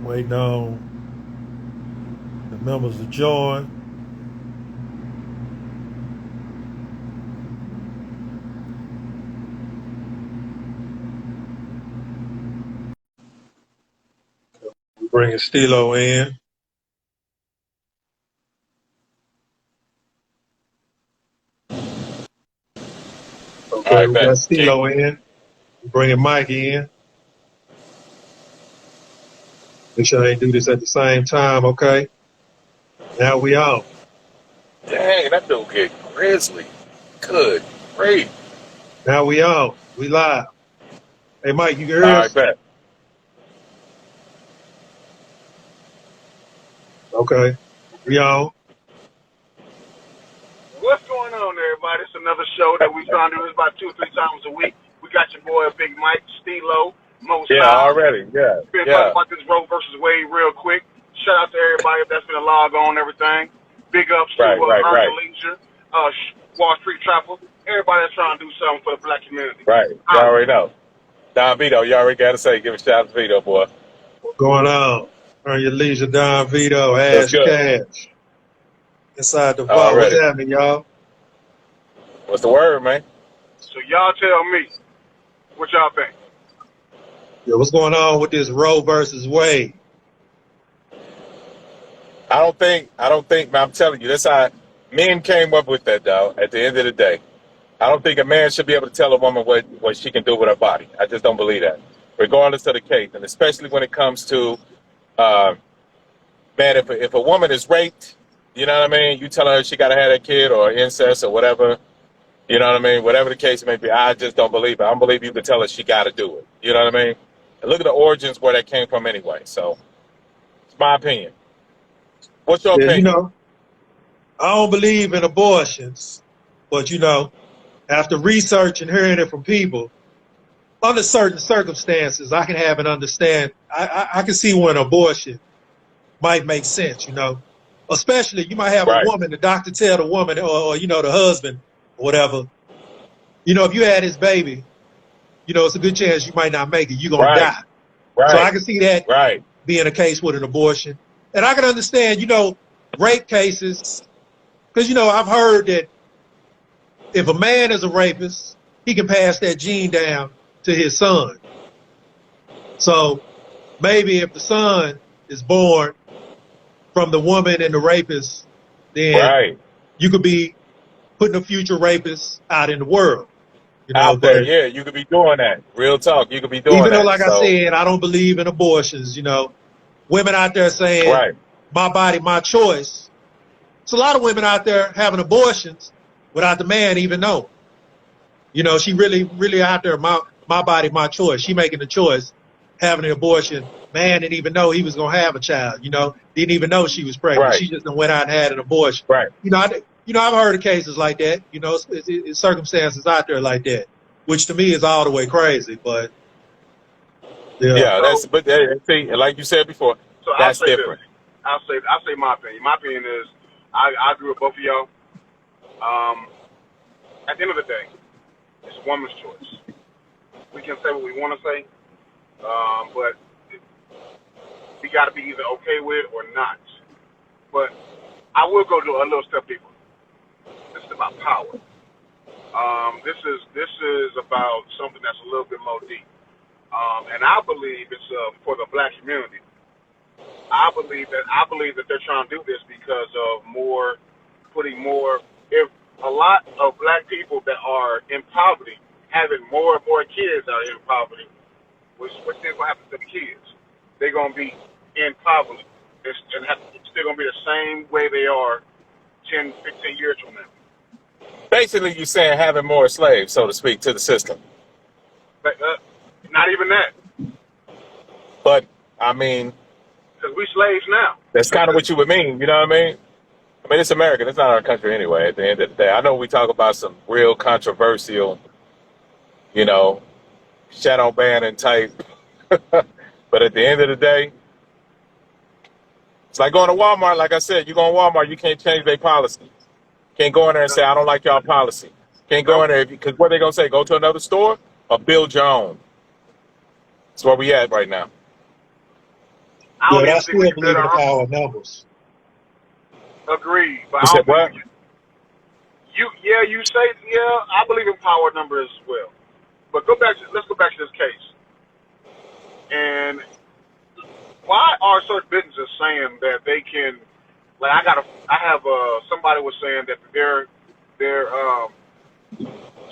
Waiting on the members to join. We bringing Stilo in. All Okay, right, we bet. got Keep. Stilo in. We bringing Mike in. Make sure they do this at the same time. Okay. Now we on. Dang, that dude get grizzly. Good. Great. Now we on. We live. Hey Mike, you can All hear right, us? bet. Okay. We on. What's going on, everybody? It's another show that we try to do this about 2 or 3 times a week. We got your boy Big Mike, Stilo, Mo Yeah, Style. already. Yeah, Been talking yeah. about this Roe versus Wade real quick. Shout out to everybody that's been a log on and everything. Big ups to Earn Your Leisure, Wall Street Trapper, everybody that's trying to do something for the black community. Right. You already know. Don Vito, you already got to say, give a shout out to Vito, boy. What's going on? Earn your leisure, Don Vito, That's Ash good. Cash. Inside the vault. What's Already. happening, y'all? What's the word, man? So y'all tell me what y'all think. Yeah, what's going on with this Roe versus Wade? I don't think, man, I'm telling you, that's how men came up with that, dog, at the end of the day. I don't think a man should be able to tell a woman what she can do with her body. I just don't believe that, regardless of the case. And especially when it comes to, man, if a woman is raped, you know what I mean? You tell her she got to have that kid or incest or whatever, you know what I mean? Whatever the case may be, I just don't believe it. I don't believe you can tell her she got to do it. You know what I mean? And look at the origins where that came from anyway. So it's my opinion. What's your Yeah, opinion? I don't believe in abortions, but after research and hearing it from people, under certain circumstances, I can have an understand. I can see when abortion might make sense, Especially you might have a Right, woman, the doctor tell the woman or the husband or whatever, if you had this baby, it's a good chance you might not make it. You're going to right, die. So I right, can see that right. being a case with an abortion. And I can understand, rape cases, because, I've heard that if a man is a rapist, he can pass that gene down to his son. So maybe if the son is born from the woman and the rapist, then Right. you could be putting a future rapist out in the world, Out there, but yeah, you could be doing that. Real talk, you could be doing even though, that. like I So, said, I don't believe in abortions, women out there saying, right, my body, my choice. It's a lot of women out there having abortions without the man even knowing. She really, really out there, my body, my choice. She making the choice, having an abortion. Man didn't even know he was going to have a child, didn't even know she was pregnant. right, She just went out and had an abortion. right. I've heard of cases like that, it's circumstances out there like that, which to me is all the way crazy, but yeah. Yeah, So, but see, like you said before, so I'll that's say this. different. I'll say my opinion. My opinion is I agree with both of y'all. At the end of the day, it's a woman's choice. We can say what we want to say, but we got to be either okay with it or not. But I will go to a little step deeper. This is about power. This is about something that's a little bit more deep. And I believe it's for the black community. I believe that they're trying to do this because of putting more. If a lot of black people that are in poverty having more and more kids that are in poverty, what's going to happen to the kids? They're going to be in poverty and it's still going to be the same way they are 10, 15 years from now. Basically, you're saying having more slaves, so to speak, to the system. But not even that, But I mean, because we slaves now. that's kind of what you would mean. You know what I mean? I mean, it's America. It's not our country anyway. At the end of the day, I know we talk about some real controversial, you know, shadow banning type. But at the end of the day, it's like going to Walmart. Like I said, you go to Walmart, you can't change their policy. Can't go in there and say, I don't like y'all policy. Can't go No, in there because what they going to say? Go to another store or build your own. That's where we at right now. I Yeah, don't but I even think we still can bet believe in the on power of numbers. agree, but You I said don't think what? we can. You say I believe in power numbers as well. But let's go back to this case. And why are certain businesses saying that they can? Like I have somebody was saying that their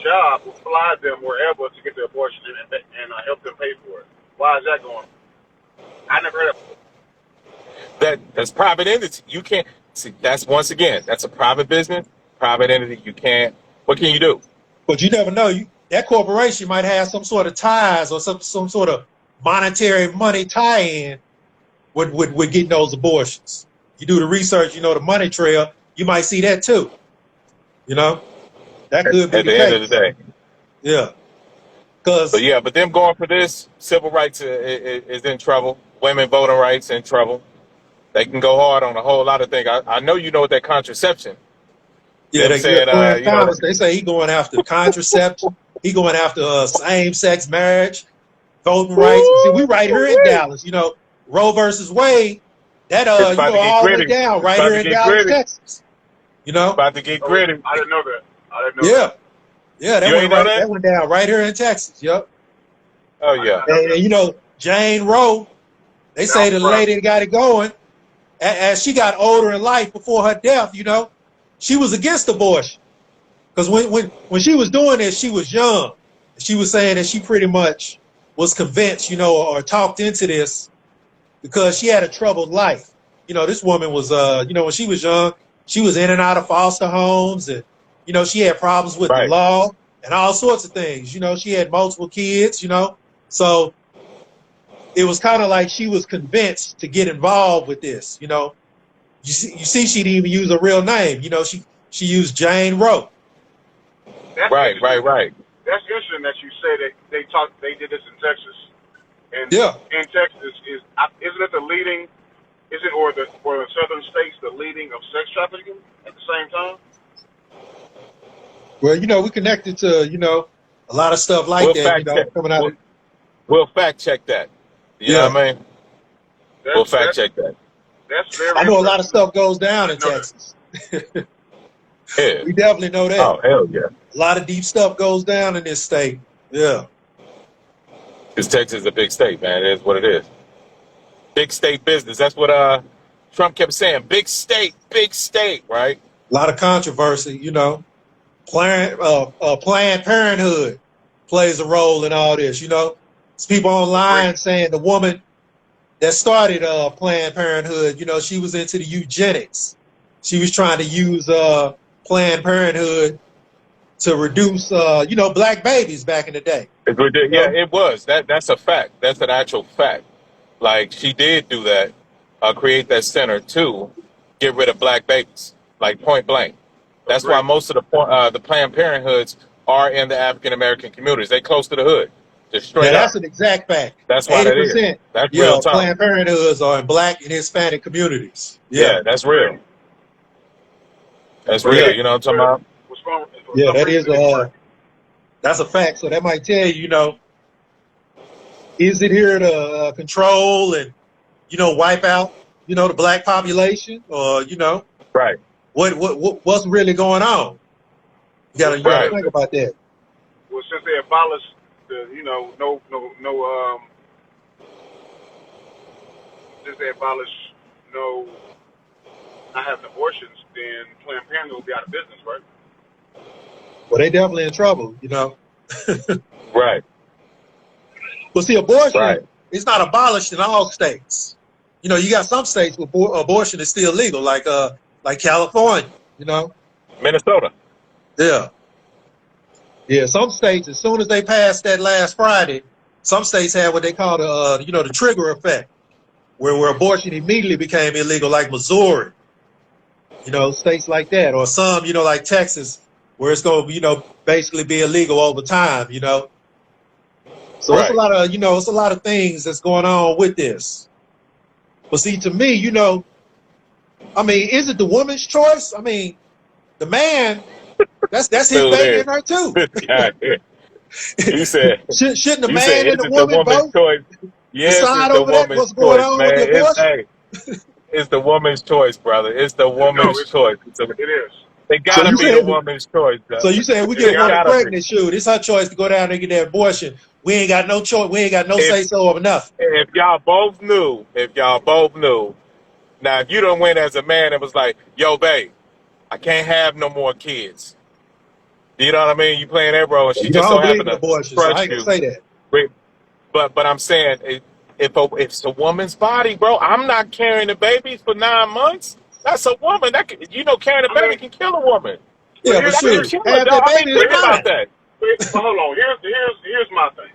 job will fly them wherever to get their abortion and help them pay for it. Why is that going? I never heard of it. That's private entity. You can't see. That's once again. That's a private business, private entity. You can't. What can you do? But you never know. That corporation might have some sort of ties or some sort of monetary money tie-in with getting those abortions. You do the research, the money trail, you might see that too. That could be At the the end of the case. day. Yeah. But Because, yeah, but them going for this civil rights is in trouble. Women voting rights in trouble. They can go hard on a whole lot of things. I know you know what that contraception. yeah, Them saying, Clarence Thomas, they say he going after contraception. He going after same-sex marriage, voting rights. See, we right here in woo, Dallas. Roe versus Wade, that, it's about to get all the way gritty. down It's right about here to in get Dallas, gritty. Texas. You It's know? about to get Oh, gritty. I didn't know that. I didn't know Yeah. that. Yeah, You ain't know that? that went down right here in Texas. Yep. Oh I did yeah. not know that. And Jane Roe, they Now say I'm the surprised. lady that got it going, as she got older in life before her death, she was against abortion. Because when she was doing this, she was young. She was saying that she pretty much was convinced, or talked into this because she had a troubled life. This woman was, when she was young, she was in and out of foster homes, and she had problems with the Right. law and all sorts of things. She had multiple kids. So it was kind of like she was convinced to get involved with this. You see, she didn't even use a real name. She used Jane Roe. That's Right. interesting. Right. That's interesting that you say that they did this in Texas. And Yeah. in Texas isn't it the leading? Is it or the southern states the leading of sex trafficking at the same time? Well, we connected to, a lot of stuff like We'll that, fact check. coming out of, We'll fact check that. You know yeah. what I mean? We'll fact check that. That's very I know a lot of interesting. stuff goes down in Didn't know that. Texas. Yeah. We definitely know that. Oh hell yeah. A lot of deep stuff goes down in this state. Yeah. Because Texas is a big state, man. It is what it is. Big state business. That's what Trump kept saying. Big state, right? A lot of controversy, Planned Parenthood plays a role in all this, There's people online Agreed. saying the woman that started Planned Parenthood, she was into the eugenics. She was trying to use Planned Parenthood to reduce, black babies back in the day. Yeah, it was. That's a fact. That's an actual fact. Like she did do that, create that center to get rid of black babies, like point blank. That's why Agreed. most of the Planned Parenthoods are in the African American communities. They close to the hood, just straight Yeah, up. that's an exact fact. That's why that is. 80%, That's real talk. Planned Parenthoods are in black and Hispanic communities. Yeah, that's real. That's But real. Yeah. You know what I'm talking about? Yeah, that is that's a fact. So that might tell you, is it here to control and wipe out the black population, or Right. what's really going on? You gotta Right. think about that. Well, since they abolished the, since they abolished not having abortions, then Planned Parenthood will be out of business, right? Well, they definitely in trouble, Right. But see, abortion Right. is not abolished in all states. You got some states where abortion is still legal, like California. Minnesota. Yeah. Yeah, some states, as soon as they passed that last Friday, some states had what they call the trigger effect, where abortion immediately became illegal, like Missouri, states like that, or some, like Texas, where it's going to, basically be illegal over time, So Right. it's a lot of, it's a lot of things that's going on with this. But see, to me, is it the woman's choice? The man, that's his Still baby there. in her too. God, you said Shouldn't the you said man and is the it the woman woman's vote? choice? Yes, it's decide the over that? woman's What's going choice, on with man. the It's abortion? hey, it's the woman's choice, brother. It's the No, woman's choice. it is. It So gotta you be the saying woman's choice, so though. you saying we It get a It gotta woman be. gotta be. pregnant? Shoot, it's her choice to go down there and get that abortion. We ain't got no choice. We ain't got no If say so or nothing. if y'all both knew, now if you don't win as a man, it was like, yo, babe, I can't have no more kids. You know what I mean? You playing that role, and she You know, I just don't so believe happened in to abortion, so I trust ain't gonna you. say that. But I'm saying, if it's a woman's body, bro, I'm not carrying the baby for 9 months. That's a woman. Carrying a I baby mean, can kill a woman. but Yeah, but here's That can here's shoot, kill her, have dog. that I mean, baby is but think here's about fine. that. but hold on. Here's my thing.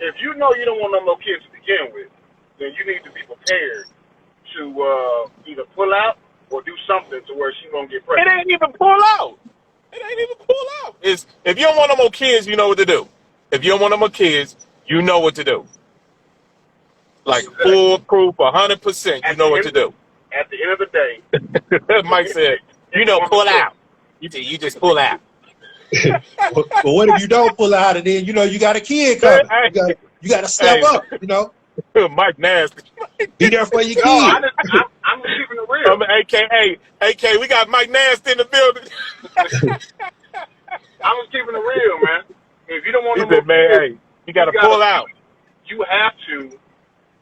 If you know you don't want no more kids to begin with, then you need to be prepared to either pull out or do something to where she's gonna get It pregnant. ain't even pull out. It ain't even pull out. It's if you don't want no more kids, you know what to do. If you don't want no more kids, you know what to do. Like Exactly. foolproof, 100%, you At know the what end to do. at the end of the day, Mike said, it's a woman's pull choice. out. You just pull out. But what if you don't pull out and then you got a kid coming? Hey, You got to step hey, up. Mike nasty. Be there for your No, kid. I'm just keeping it real. AK, we got Mike Nasty in the building. I'm just keeping it real, man. If you don't want He no more said, man, kids, hey, you got you to gotta pull out. you have to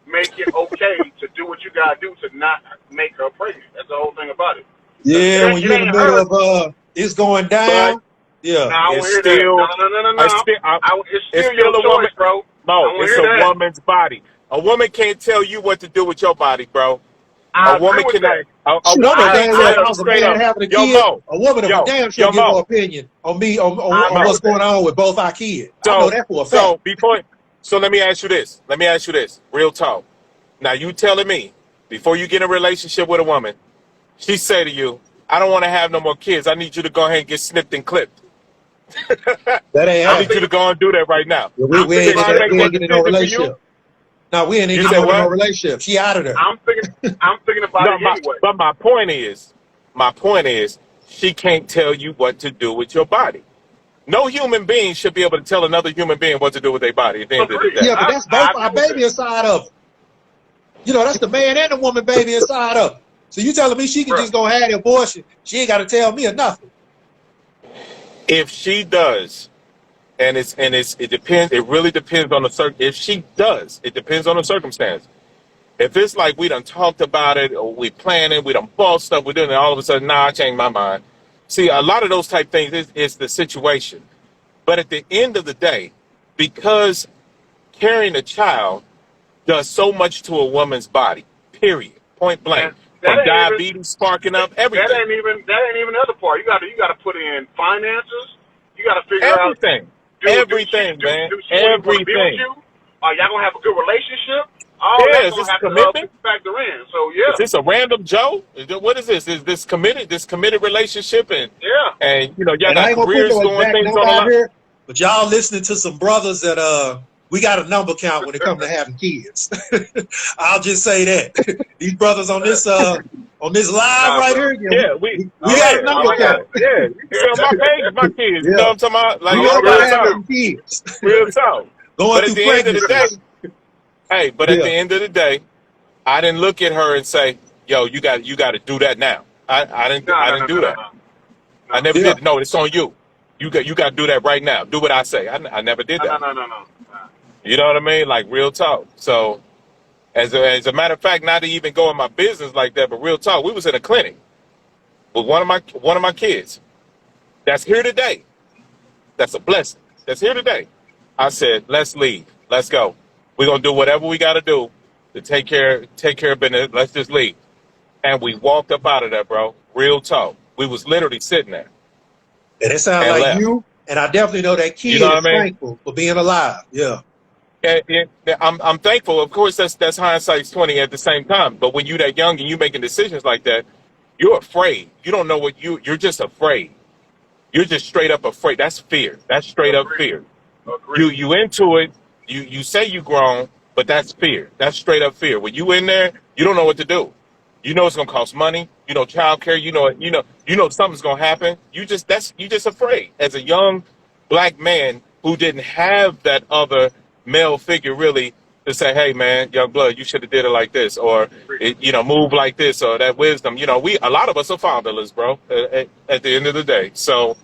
make it okay to do what you gotta do to not make her pregnant. That's the whole thing about it. Cause Yeah, when it you're in the ain't middle her. of it's going But down. Yeah. No, I it's won't hear that. No, still, no, no, no, I no. still, I, It's it's still your still a woman. choice, bro. I No, won't it's hear a that. woman's body. A woman can't tell you what to do with your body, bro. A I agree woman with cannot. that. Shoot, I know damn well I if I was a Straight man up. having a Yo, kid, Mo. a woman of a Yo, damn sure yo, give her Mo. opinion on me I on agree Mo. what's with that. going on with both our kids. I know So, that for a fact. so before, so let me ask you this. Real talk. Now you telling me before you get in a relationship with a woman, she say to you, "I don't want to have no more kids. I need you to go ahead and get snipped and clipped. That ain't I I'm need you happening. to thinking. go and do that right now." Yeah, I'm we She ain't thinking in trying to about that, it make we this way. ain't that getting no decision for you. relationship. No, we ain't You getting said no what? relationship. She out of there. I'm thinking about No, it anyway. but my point is, she can't tell you what to do with your body. No human being should be able to tell another human being what to do with their body at the end of the Agreed. day. Yeah, but that's both I our agree with baby that, inside of her. That's the man and the woman baby inside of her. So you telling me she can bro. just go have the abortion? She ain't got to tell me or nothing. If she does, it depends. It really depends on the If she does, it depends on the circumstance. If it's like we done talked about it, or we planned it, we done bought stuff, we're doing it, all of a sudden, nah, I changed my mind. See, a lot of those type things is the situation. But at the end of the day, because carrying a child does so much to a woman's body, period, point And blank, that from ain't even diabetes sparking up, that everything, ain't even the other part. You gotta put in finances. You gotta figure out everything, do she everything, man, do she really want to be with everything. you? Are y'all gonna have a good relationship? All Yeah, that's is gonna this have to commitment? factor in. So Is yeah, this a random Joe? What is this? Is this committed relationship, yeah. and y'all And I got ain't gonna put careers no going, exact things on number the out line? here, but y'all listening to some brothers that we got a number count when it comes to having kids. I'll just say that. These brothers on this live Nah, right bro. here, yeah, Yeah, we got a number count. yeah. You can see on my page, my kids. You know Yeah. what I'm talking about? We Like know I'm about real glad having talk, too. them kids. real talk. Going But at through the end of the day, pregnancies. at the Yeah. end of the day, I didn't look at her and say, "Yo, you got to do that now." No, I no, didn't no, no, do no, that. no, I no, never Yeah. did. No, it's on you. You got to do that right now. Do what I say. I never did no, no, that. no, no, no. Nah. You know what I mean? Like real talk. So as a matter of fact, not to even go in my business like that, but real talk, we was in a clinic with one of my kids that's here today. That's a blessing. That's here today. I said, let's leave. Let's go. We're gonna do whatever we gotta do to take care of business. Let's just leave. And we walked up out of there, bro. Real talk. We was literally sitting there And it sounds and like left. you, and I definitely know that You know kid what is I mean? thankful for being alive. Yeah. I'm thankful. Of course, that's hindsight's 20 at the same time. But when you that young and you making decisions like that, you're afraid. You don't know what you're just afraid. You're just straight up afraid. That's fear. That's straight up Agreed. fear. You Agreed. you into it. You say you grown, but that's fear. That's straight up fear. When you in there, you don't know what to do. You know it's gonna cost money. You know childcare. You know something's gonna happen. You just afraid as a young black man who didn't have that other male figure really to say, hey man, young blood, you should have did it like this, or Agreed. move like this, or that wisdom. A lot of us are fatherless, bro. At the end of the day, so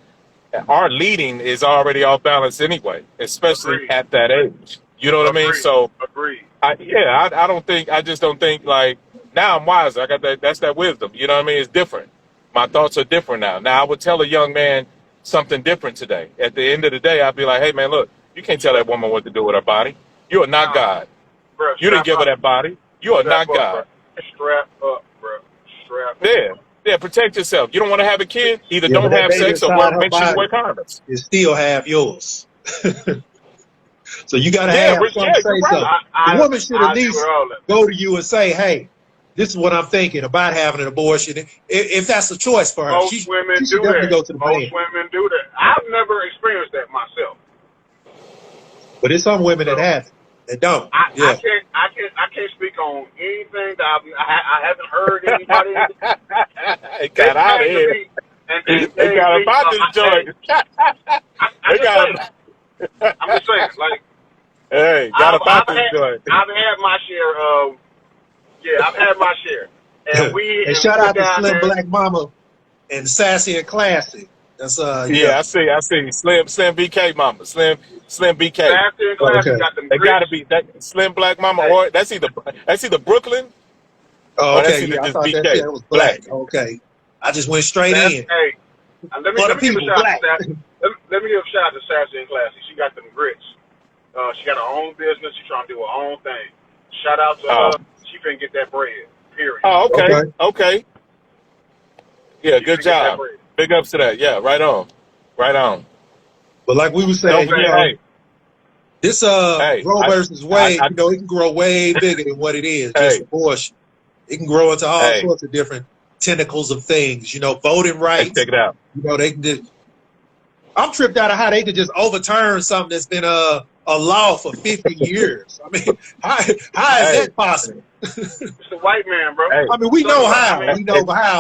our leading is already off balance anyway, especially Agreed. at that age. You know what I mean? Agreed. So Agreed. I don't think, I just don't think like now I'm wiser. I got that. That's that wisdom. You know what I mean? It's different. My thoughts are different now. Now I would tell a young man something different today. At the end of the day, I'd be like, hey man, look, you can't tell that woman what to do with her body. You are not Nah, God. bro, You didn't strap give her up. that body. You are Strap not up, bro. God. Strap up, bro. Strap Yeah. up. Yeah, protect yourself. You don't want to have a kid, either Yeah, but don't that have baby sex or inside her make sure you wear body condoms. is still half yours. So you got to Yeah, have some you're say right. so. The I woman should at I agree with least all that. go to you and say, "Hey, this is what I'm thinking about having an abortion." If that's a choice for her, Most she women should do definitely that. go to the Most man. women do that. I've never experienced that myself. But there's some women that So have it, that don't. I Yeah. can't speak on anything that I haven't heard anybody It they got out of came to here. me and They gave got me about this hey, joint. I'm They just got saying. about, I'm just saying, like hey, got about this joint. I've had my share of I've had my share. And And we shout went out to down Slim there. Black Mama and Sassy and Classy. That's Yeah, yeah. I see. Slim BK mama. Slim BK. Faster and classy Okay. got them They grits. gotta be that Slim Black mama, Hey, or that's either Brooklyn Oh, or that's okay. either Yeah, I just thought that BK. yeah, it was Black. black. Okay. I just went straight that's in hey. Let for me the give a people, shout out to black. Sassy. Let me give a shout out to Sassy and Classy. She got them grits. She got her own business. She's trying to do her own thing. Shout out to Oh, her. She finna get that bread. Period. okay, Okay. okay. Yeah, She good finna get that job. bread. Big ups to that. Yeah, right on, right on. But like we were Don't saying, forget, hey, this hey, Roe versus Wade, I it can grow way bigger than what it is, just hey, abortion. It can grow into all hey, sorts of different tentacles of things, voting hey, rights. check it out. They can just, I'm tripped out of how they could just overturn something that's been a law for 50 years. I mean, how is Hey, that possible? It's the white man, bro. hey, I mean, we So know I how, mean,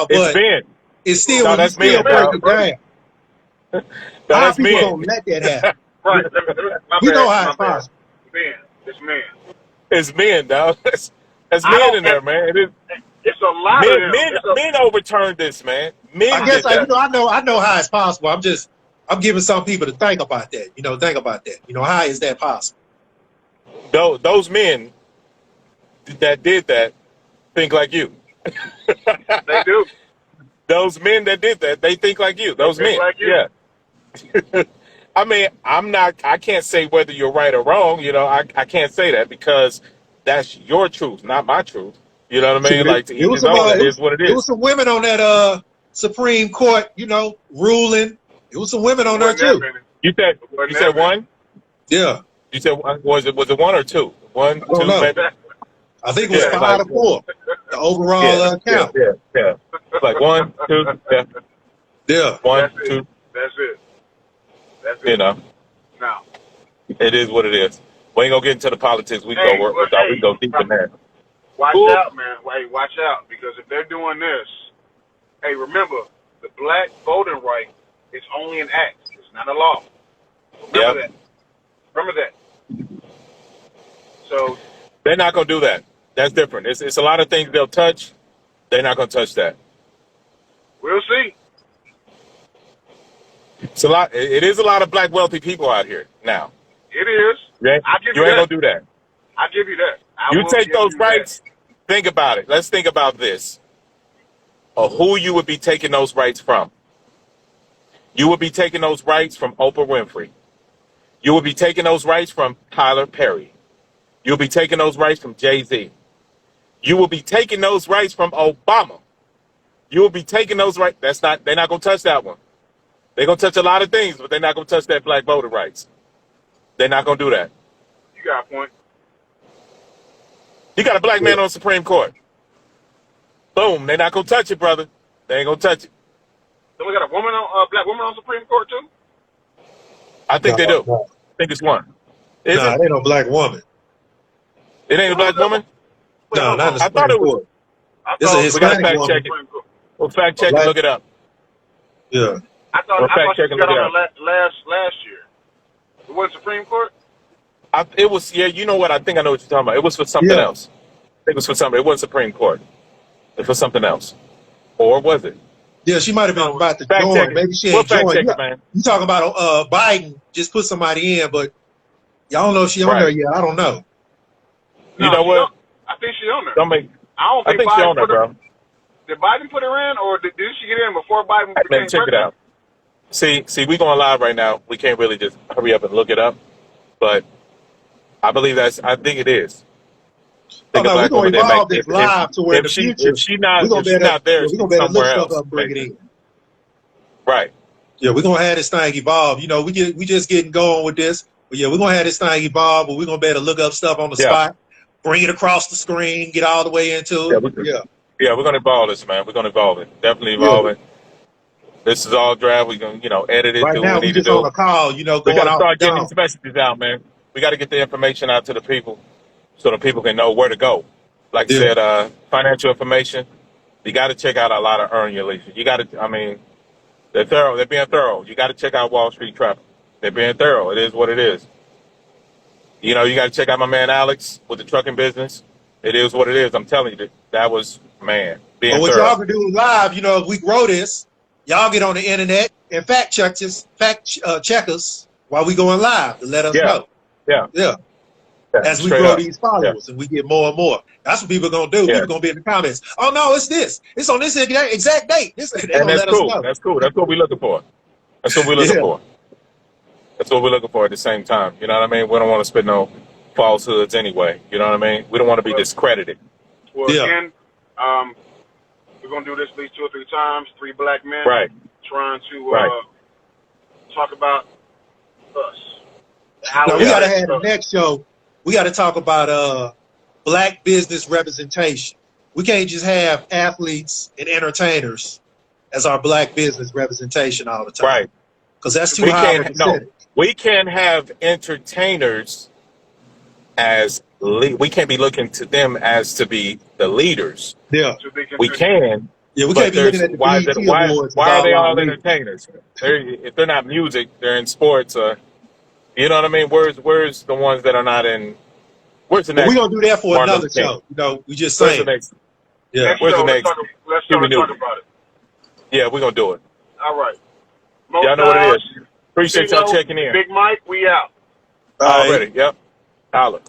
it's but men. it's still No, when you that's still men, break dog. it down. No, How are that's people men. gonna let that happen? right. We know how My it's bad. possible. Man, it's man. It's men, dog. That's I men don't. in there, man. It's a lot of them. Men overturned this, man. I Men guess did that. I know how it's possible. I'm giving some people to think about that. Think about that. How is that possible? Those men that did that think like you. They do. Those men that did that, they think like you. They Those think men, like you. yeah. I mean, I can't say whether you're right or wrong. I can't say that because that's your truth, not my truth. You know what I Shoot, mean? Like to it each was his some own. It is what it it was is. some women on that Supreme Court, ruling. It was some women It on there wasn't that too. many. You said It wasn't you that said many. one. Yeah, You said one. Was it one or two? One, I don't two, know. maybe. I think it was Yeah, 5-4, the overall count. yeah. Like one, two, yeah. Yeah, One, That's it. two. That's it. That's You it. know, Now, it is what it is. We ain't gonna get into the politics. We hey, go deep in there. watch Ooh. out, man. Hey, watch out because if they're doing this, hey, remember the black voting right is only an act. It's not a law. Remember Yep. that. Remember that. So They're not gonna do that. That's different. It's a lot of things they'll touch. They're not gonna touch that. we'll see. It's a lot. It is a lot of black wealthy people out here now. It is. Yeah, I give you you ain't that. gonna do that. I give you that. I You will take give those you rights. Think about it. Let's think about this. Of who you would be taking those rights from. You would be taking those rights from Oprah Winfrey. You would be taking those rights from Tyler Perry. You'll be taking those rights from Jay-Z. You will be taking those rights from Obama. You will be taking those rights. They're not gonna touch that one. They're gonna touch a lot of things, but they're not gonna touch that black voter rights. They're not gonna do that. You got a point. You got a black man on the Supreme Court. Boom, they're not gonna touch it, brother. They ain't gonna touch it. So we got a woman on black woman on Supreme Court too. I think they do. no, I think it's one. Is it it? ain't no black woman. It ain't a black woman? Wait, No, hold not in on. the I thought Supreme it was. Court. I It's a thought We gotta Hispanic fact woman. check it. Supreme Court. We'll fact A check and black, look it up. yeah. I We'll thought fact she check and got look it on up. the last year. It wasn't Supreme Court. It was, yeah, you know what? I think I know what you're talking about. It was for something Yeah, else. I think it was for something. It wasn't Supreme Court. It was for something else. Or was it? yeah. She might have been So about to Fact check join. it. Maybe she We'll ain't fact joined. check Yeah, it, man. you talking about Biden just put somebody in, but y'all don't know if she on there Right. yet. I don't know. You no, know she what? don't. I think she on there. Don't make. I don't I think think she Biden on there, put her. bro. Did Biden put her in, or did she get in before Biden Hey, man, became check it president? out. See, we going live right now. We can't really just hurry up and look it up, but I think it is. I Oh think a no, we're black gonna woman didn't make evolve this if live to where in the if future she we're not gonna if she better not there, yeah, we're gonna she's better look somewhere stuff else. up and bring it Basically. in. Right. Yeah, we're gonna have this thing evolve. You know, we just getting going with this. But yeah, we're gonna have this thing evolve, but we're gonna be able to look up stuff on the Yeah. spot, bring it across the screen, get all the way into Yeah. it. Yeah. Yeah. We're gonna evolve this, man. We're gonna evolve it. Definitely Yeah. evolving. This is all draft. We're gonna edit it, Right do what we now we need to just on do. a call, We got going to off the start getting dome. these messages out, man. We got to get the information out to the people so the people can know where to go. Like I Yeah. said, financial information. You got to check out a lot of Earn Your Leisure. You got to, I mean, they're thorough. They're being thorough. You got to check out Wall Street Trapper. They're being thorough. It is what it is. You know, you got to check out my man Alex with the trucking business. It is what it is. I'm telling you, that was, man, But being what y'all thorough. can do live, if we grow this, y'all get on the internet and check us while we going live to let us Yeah, know. yeah, Yeah. yeah, As we straight grow up. these Yeah, followers and we get more and more. That's what people are gonna do. yeah. People gonna be in the comments. Oh no, it's this. It's on this exact date. They're And gonna that's let us cool. know. That's cool. That's what we're looking for. That's what we're looking Yeah. for. That's what we're looking for at the same time. You know what I mean? We don't want to spit no falsehoods anyway. You know what I mean? We don't want to be Well, discredited. Yeah. again, we're gonna do this at least 2 or 3 times. 3 black men Right. trying to Right. talk about us. How Now it we gotta affects have the us. next show. We gotta talk about black business representation. We can't just have athletes and entertainers as our black business representation all the time. Right. Because that's too We high of a can't no. percentage. We can't have entertainers we can't be looking to them as to be the leaders. Yeah. To be We continued. can, Yeah, we can't but be looking there's at the BET Awards as why are they all our all leaders. entertainers? If they're not music, they're in sports. You know what I mean? Where's the ones that are not in? Where's the But we're next gonna do that for Martin another Luther King? show. We just Where's the saying. next? Yeah. Next Where's the show, next let's Huey talk Newton? about it. Yeah, we're gonna do it. All right. Most Y'all know what it is. Appreciate y'all Casino, checking in. Big Mike, we out. All right. Already. Yep. Holla.